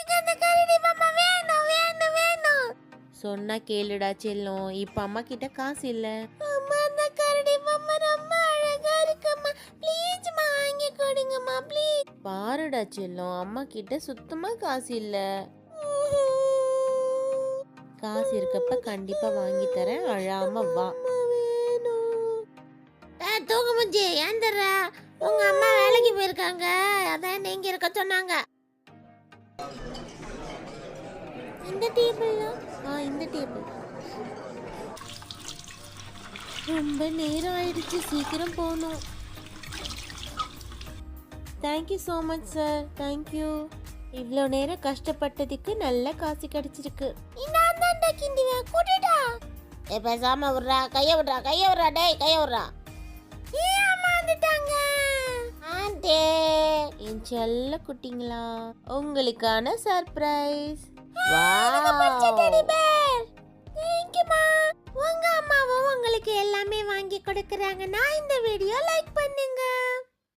எனக்கு அந்த கரடி பொம்மை வேணும் வேணும் வேணும். சொன்னா கேளுடா செல்லம், இப்ப அம்மா கிட்ட காசு இல்ல. அம்மா அந்த கரடி பொம்மை ரொம்ப அழகா இருக்கும்மா. ப்ளீஸ்மா வாங்கி கொடுங்கம்மா ப்ளீஸ். பாருடா செல்லம், அம்மா கிட்ட சுத்தமா காசு இல்ல. காசு இருக்கப்ப கண்டிப்பா வாங்கி தரேன், அழாம வா. தூங்க முஞ்சி ஏந்திர. உங்க அம்மா வேலைக்கு போயிருக்காங்க, அதான் நீங்க இருக்க சொன்னாங்க. இந்த டேபிள்ல இந்த டேபிள். ரொம்ப நேரம் ஆயிடுச்சு, சீக்கிரம் போகணும். Thank you so much sir, thank you. இவ்வளோ நேரம் கஷ்டப்பட்டதுக்கு நல்ல காசு கிடைச்சிருக்கு. இந்த அந்தாண்ட கிண்டிவே கூட்டிடா. பேசாம விடுறா, கைய விடுறா, கைய விடுறா, டேய் கைய விடுறா. அம்மா வந்துட்டாங்க. ஆண்டே என் செல்ல குட்டிங்களா, உங்களுக்கான சர்ப்ரைஸ். உங்க அம்மாவும் உங்களுக்கு எல்லாமே வாங்கி கொடுக்கறாங்க. நான் இந்த வீடியோ லைக் பண்ணுங்க.